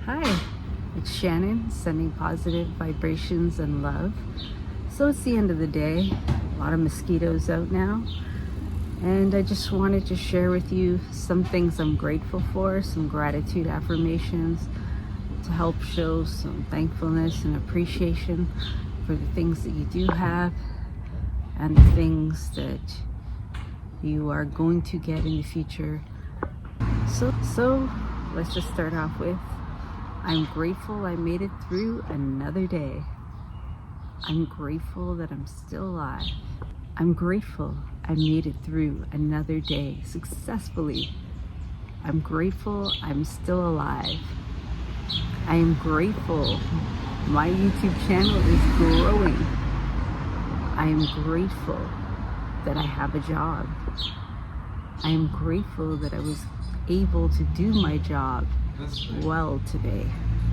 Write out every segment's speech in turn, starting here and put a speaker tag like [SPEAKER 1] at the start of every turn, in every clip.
[SPEAKER 1] Hi, it's Shannon sending positive vibrations and love. So it's the end of the day, a lot of mosquitoes out now, and I just wanted to share with you some things I'm grateful for, some gratitude affirmations to help show some thankfulness and appreciation for the things that you do have and the things that you are going to get in the future. So let's just start off with I'm grateful I made it through another day. I'm grateful that I'm still alive. I'm grateful I made it through another day successfully. I'm grateful I'm still alive. I am grateful my YouTube channel is growing. I am grateful that I have a job. I am grateful that I was able to do my job well today.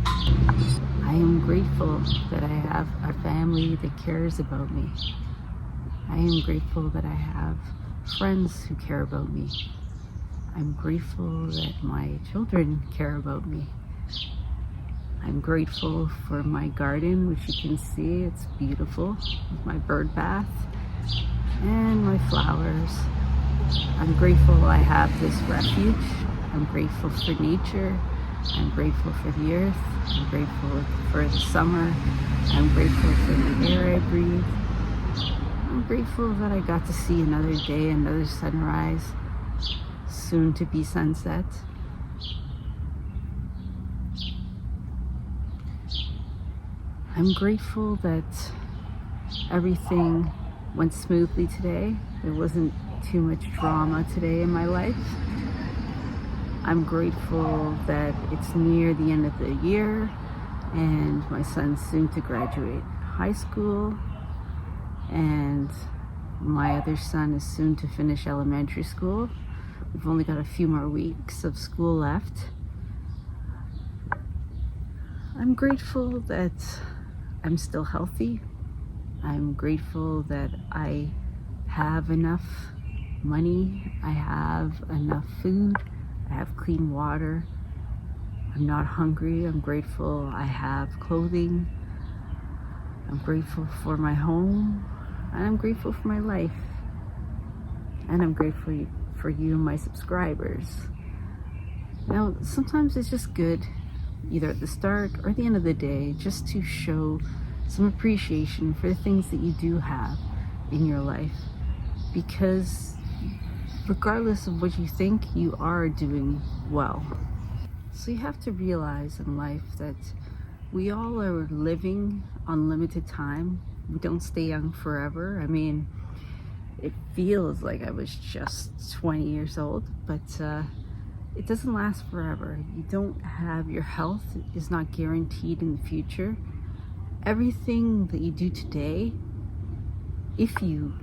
[SPEAKER 1] I am grateful that I have a family that cares about me. I am grateful that I have friends who care about me. I'm grateful that my children care about me. I'm grateful for my garden, which you can see, it's beautiful, with my bird bath and my flowers. I'm grateful I have this refuge. I'm grateful for nature. I'm grateful for the earth. I'm grateful for the summer. I'm grateful for the air I breathe. I'm grateful that I got to see another day, another sunrise, soon to be sunset. I'm grateful that everything went smoothly today. There wasn't too much drama today in my life. I'm grateful that it's near the end of the year and my son's soon to graduate high school and my other son is soon to finish elementary school. We've only got a few more weeks of school left. I'm grateful that I'm still healthy. I'm grateful that I have enough money. I have enough food. I have clean water. I'm not hungry. I'm grateful I have clothing. I'm grateful for my home. And I'm grateful for my life. And I'm grateful for you, my subscribers. Now, sometimes it's just good, either at the start or the end of the day, just to show some appreciation for the things that you do have in your life. Because regardless of what you think, you are doing well. So you have to realize in life that we all are living on limited time. We don't stay young forever. I mean, it feels like I was just 20 years old, but it doesn't last forever. You don't have, your health is not guaranteed in the future. Everything that you do today, if you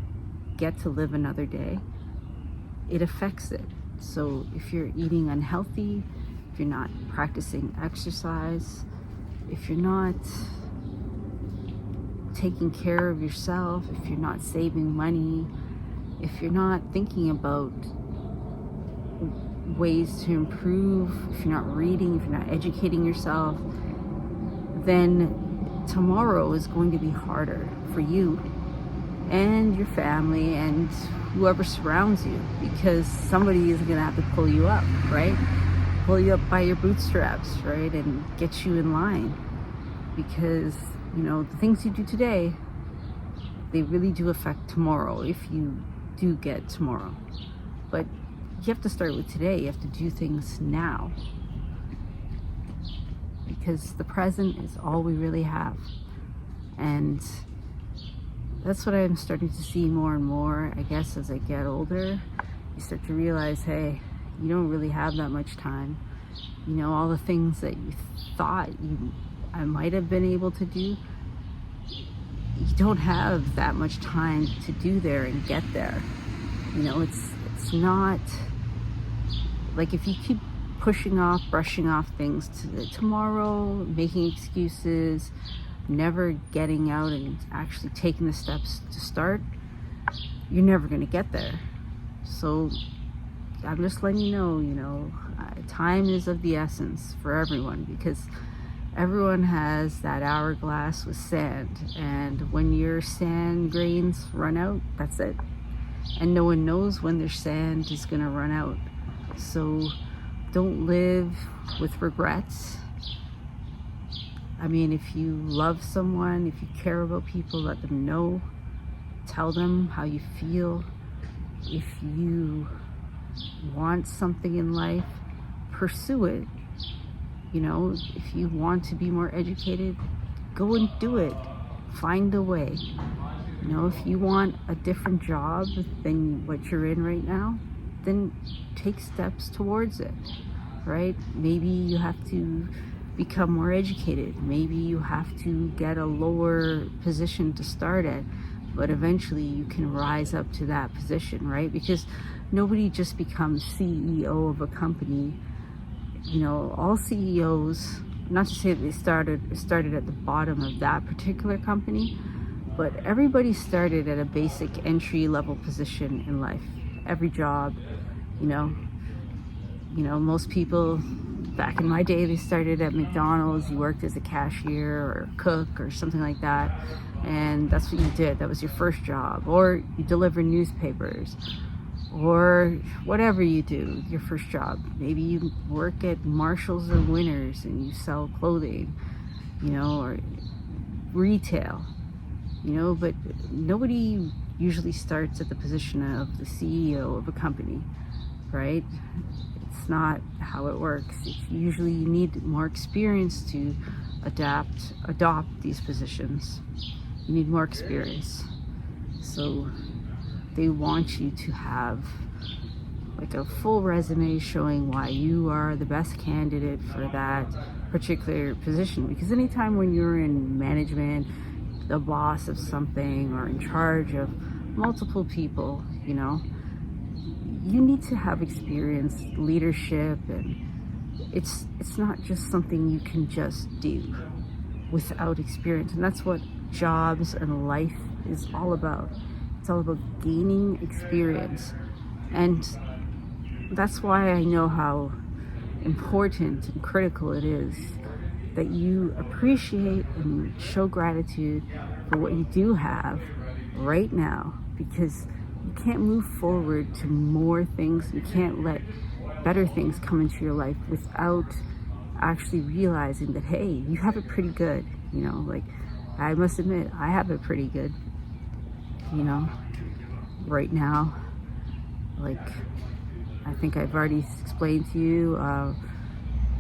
[SPEAKER 1] get to live another day, it affects it. So if you're eating unhealthy, if you're not practicing exercise, if you're not taking care of yourself, if you're not saving money, if you're not thinking about ways to improve, if you're not reading, if you're not educating yourself, then tomorrow is going to be harder for you and your family and whoever surrounds you, because somebody is going to have to pull you up, right? Pull you up by your bootstraps, right? And get you in line, because the things you do today, they really do affect tomorrow, if you do get tomorrow. But you have to start with today. You have to do things now, because the present is all we really have. And that's what I'm starting to see more and more, I guess, as I get older. You start to realize, hey, you don't really have that much time. All the things that you thought I might have been able to do, you don't have that much time to do there and get there. It's not like, if you keep brushing off things to tomorrow, making excuses, never getting out and actually taking the steps to start, you're never going to get there. So I'm just letting you know, Time is of the essence for everyone, because everyone has that hourglass with sand, and when your sand grains run out, that's it. And no one knows when their sand is going to run out. So don't live with regrets. I mean, if you love someone, if you care about people, let them know. Tell them how you feel. If you want something in life, pursue it. You know, if you want to be more educated, go and do it. Find a way. You know, if you want a different job than what you're in right now, then take steps towards it, right? Maybe you have to become more educated. Maybe you have to get a lower position to start at, but eventually you can rise up to that position, right? Because nobody just becomes CEO of a company. You know, all CEOs, not to say that they started at the bottom of that particular company, but everybody started at a basic entry level position in life. Every job, you know, most people back in my day, they started at McDonald's. You worked as a cashier or a cook or something like that, and that's what you did. That was your first job. Or you deliver newspapers, or whatever you do, your first job. Maybe you work at Marshalls or Winners and you sell clothing, you know, or retail, you know, but nobody usually starts at the position of the CEO of a company, right? It's not how it works. Usually you need more experience to adopt these positions. You need more experience. So they want you to have like a full resume showing why you are the best candidate for that particular position. Because anytime when you're in management, the boss of something, or in charge of multiple people, you know, you need to have experience, leadership, and it's not just something you can just do without experience. And that's what jobs and life is all about. It's all about gaining experience. And that's why I know how important and critical it is that you appreciate and show gratitude for what you do have right now, because you can't move forward to more things. You can't let better things come into your life without actually realizing that, hey, you have it pretty good. You know, like, I must admit, I have it pretty good, you know, right now. Like, I think I've already explained to you,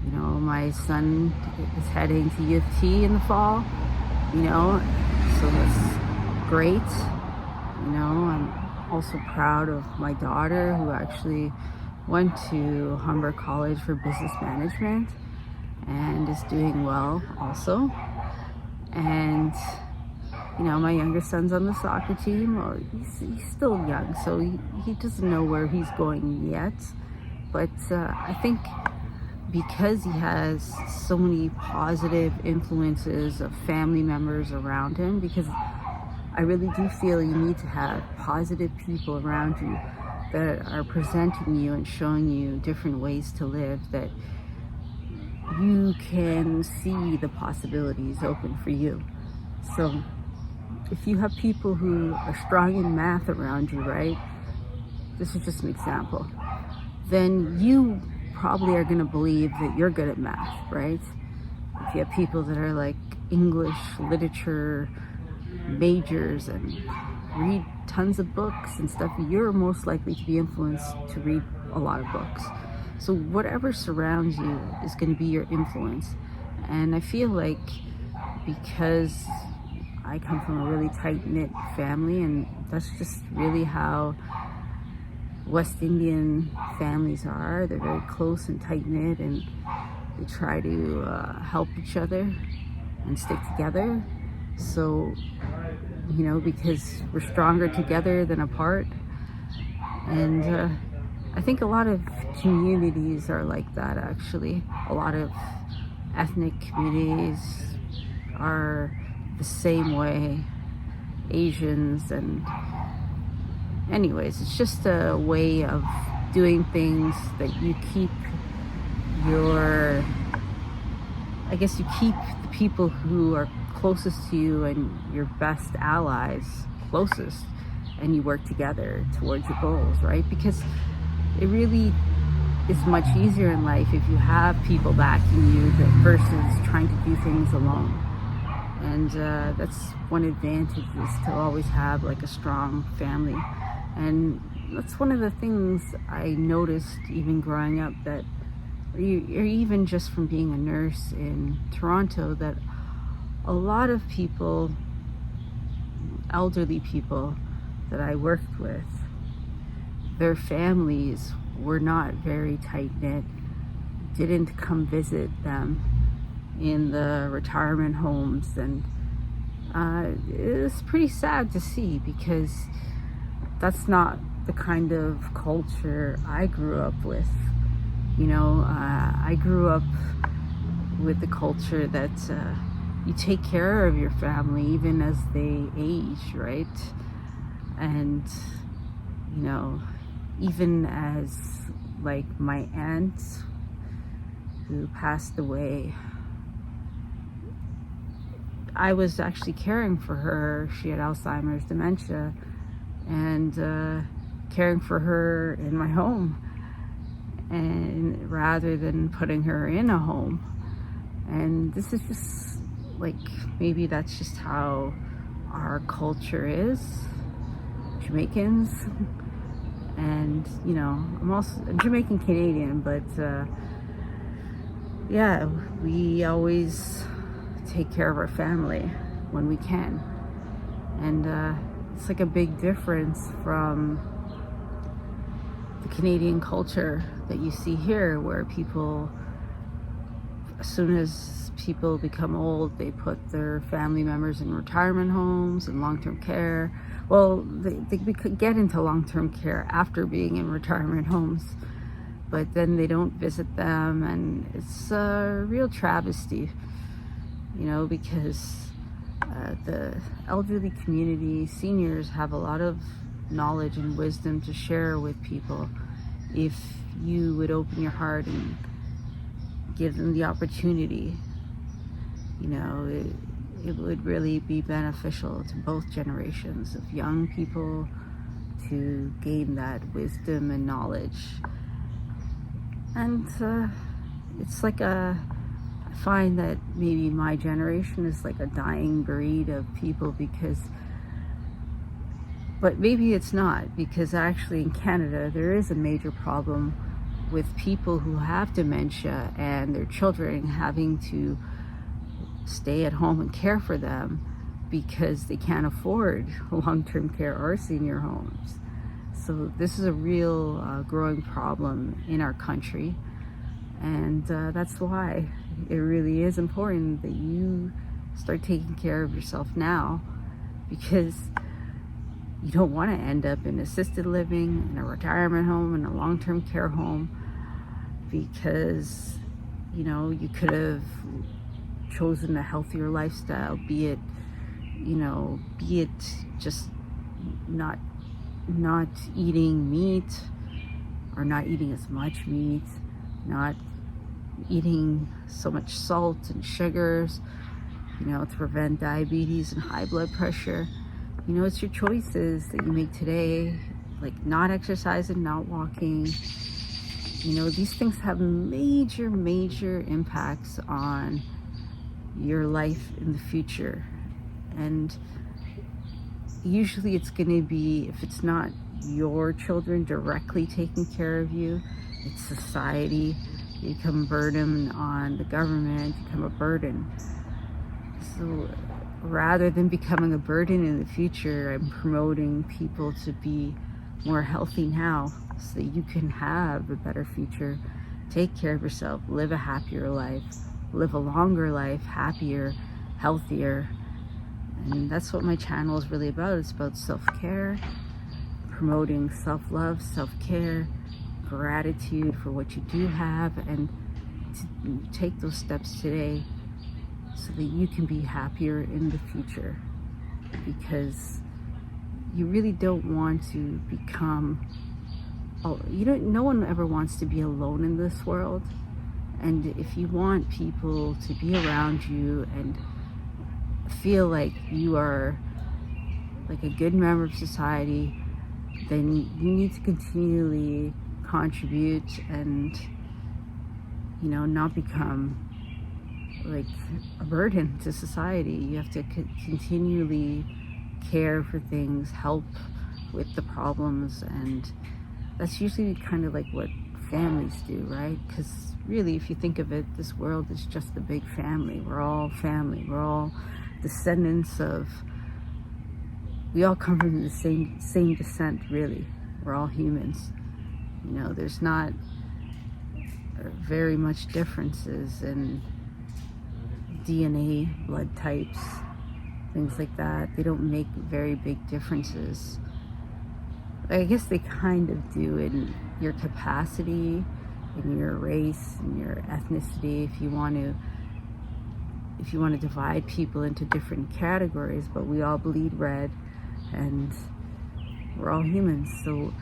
[SPEAKER 1] you know, my son is heading to U of T in the fall, you know, so that's great. You know, I'm also proud of my daughter, who actually went to Humber College for Business Management and is doing well also. And, you know, my younger son's on the soccer team. Well, he's still young, so he doesn't know where he's going yet. But I think because he has so many positive influences of family members around him, because I really do feel you need to have positive people around you that are presenting you and showing you different ways to live, that you can see the possibilities open for you. So if you have people who are strong in math around you, right? This is just an example. Then you probably are going to believe that you're good at math, right? If you have people that are like English literature majors and read tons of books and stuff, you're most likely to be influenced to read a lot of books. So whatever surrounds you is going to be your influence. And I feel like because I come from a really tight-knit family, and that's just really how West Indian families are. They're very close and tight-knit, and they try to help each other and stick together. So, you know, because we're stronger together than apart. And I think a lot of communities are like that, actually. A lot of ethnic communities are the same way. Asians, and anyways, it's just a way of doing things that you keep you're, I guess you keep the people who are closest to you and your best allies closest, and you work together towards your goals, right? Because it really is much easier in life if you have people backing you versus trying to do things alone. And that's one advantage, is to always have like a strong family. And that's one of the things I noticed even growing up, that or even just from being a nurse in Toronto, that a lot of people, elderly people that I worked with, their families were not very tight-knit, didn't come visit them in the retirement homes. And it was pretty sad to see, because that's not the kind of culture I grew up with. I grew up with the culture that you take care of your family even as they age, right? And, even as like my aunt who passed away, I was actually caring for her. She had Alzheimer's dementia, and caring for her in my home, and rather than putting her in a home. And this is just like, maybe that's just how our culture is, Jamaicans. And I'm Jamaican Canadian, but yeah, we always take care of our family when we can. And it's like a big difference from the Canadian culture that you see here, where people, as soon as people become old, they put their family members in retirement homes and long-term care. Well, they could get into long-term care after being in retirement homes, but then they don't visit them, and it's a real travesty, because the elderly community, seniors, have a lot of knowledge and wisdom to share with people if you would open your heart and give them the opportunity. It would really be beneficial to both generations of young people to gain that wisdom and knowledge. And it's like I find that maybe my generation is like a dying breed of people, but maybe it's not, because actually in Canada there is a major problem with people who have dementia and their children having to stay at home and care for them because they can't afford long-term care or senior homes. So this is a real growing problem in our country, and that's why it really is important that you start taking care of yourself now, because you don't want to end up in assisted living, in a retirement home, in a long-term care home, because you could have chosen a healthier lifestyle, be it just not eating meat, or not eating as much meat, not eating so much salt and sugars, to prevent diabetes and high blood pressure. It's your choices that you make today, like not exercising, not walking. These things have major impacts on your life in the future. And usually it's going to be, if it's not your children directly taking care of you, it's society. You become a burden on the government, you become a burden. So rather than becoming a burden in the future, I'm promoting people to be more healthy now, so that you can have a better future. Take care of yourself, live a happier life, live a longer life, happier, healthier. And that's what my channel is really about. It's about self-care, promoting self-love, self-care, gratitude for what you do have, and to take those steps today so that you can be happier in the future. Because you really don't want to become, no one ever wants to be alone in this world. And if you want people to be around you and feel like you are like a good member of society, then you need to continually contribute and, you know, not become like a burden to society. You have to continually care for things, help with the problems, and that's usually kind of like what families do, right? Because really, if you think of it, this world is just a big family. We're all family. We're all descendants of, we all come from the same descent, really. We're all humans. You know, there's not very much differences in DNA, blood types, things like that. They don't make very big differences. I guess they kind of do in your capacity, in your race, in your ethnicity, if you want to divide people into different categories, but we all bleed red and we're all humans. So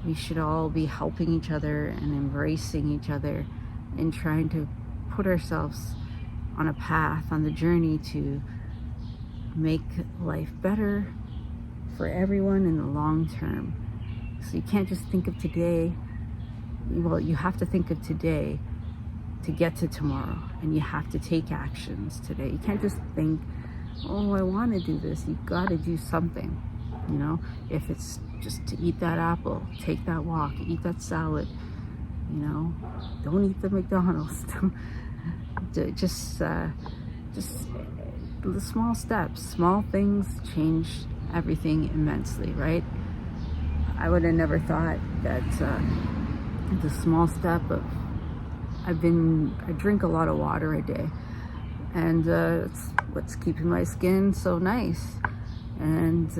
[SPEAKER 1] we should all be helping each other and embracing each other and trying to put ourselves on a path, on the journey to make life better for everyone in the long term. So you can't just think of today. Well, you have to think of today to get to tomorrow, and you have to take actions today. You can't just think, oh, I want to do this. You've got to do something, you know? If it's just to eat that apple, take that walk, eat that salad, you know? Don't eat the McDonald's. just the small steps, small things change everything immensely, right? I would have never thought that the small step of, I drink a lot of water a day, and it's what's keeping my skin so nice, and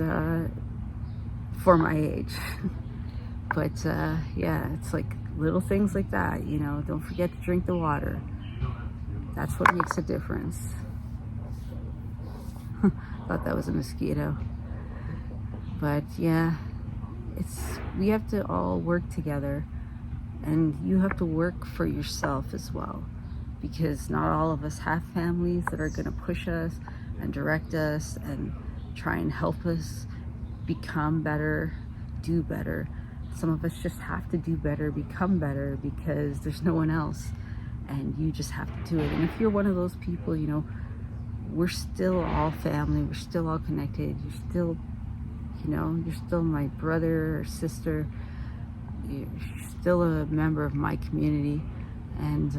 [SPEAKER 1] for my age. But yeah, it's like little things like that, you know. Don't forget to drink the water. That's what makes a difference. Thought that was a mosquito. But yeah, we have to all work together, and you have to work for yourself as well, because not all of us have families that are going to push us and direct us and try and help us become better, do better. Some of us just have to do better, become better, because there's no one else, and you just have to do it. And if you're one of those people, you know, we're still all family, we're still all connected, you're still, you know, you're still my brother or sister, you're still a member of my community, and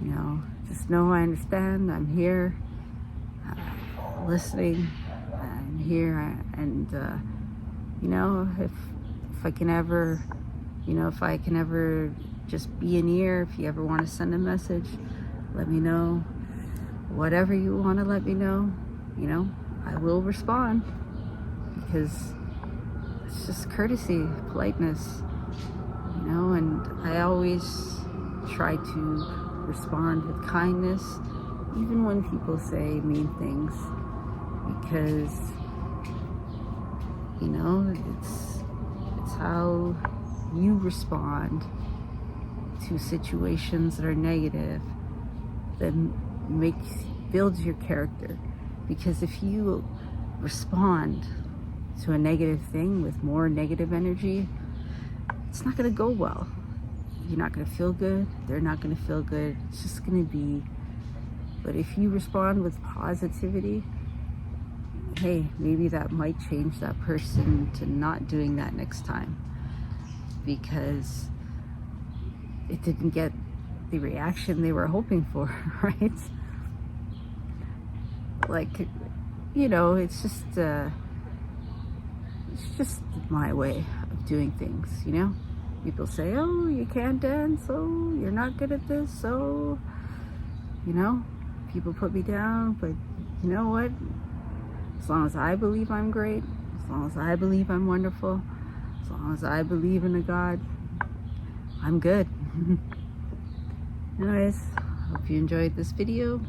[SPEAKER 1] you know, just know I understand. I'm here, listening. I'm here, and you know, if I can ever, you know, if I can ever just be an ear, if you ever want to send a message, let me know. Whatever you want to let me know, you know, I will respond, because it's just courtesy, politeness, you know. And I always try to respond with kindness, even when people say mean things, because, you know, it's how you respond to situations that are negative that builds your character. Because if you respond to a negative thing with more negative energy, it's not going to go well. You're not going to feel good. They're not going to feel good. It's just going to be. But if you respond with positivity, hey, maybe that might change that person to not doing that next time, because it didn't get the reaction they were hoping for, right? Like, you know, it's just my way of doing things, you know? People say, oh, you can't dance, oh, you're not good at this, so, you know, people put me down, but you know what? As long as I believe I'm great, as long as I believe I'm wonderful, as long as I believe in a God, I'm good. Anyways, hope you enjoyed this video,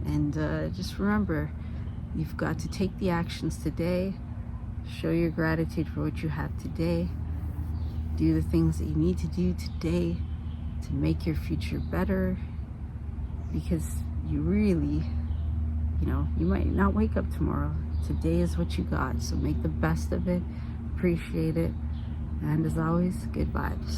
[SPEAKER 1] and just remember, you've got to take the actions today, show your gratitude for what you have today, do the things that you need to do today to make your future better, because you really, you might not wake up tomorrow. Today is what you got, so make the best of it, appreciate it, and as always, good vibes.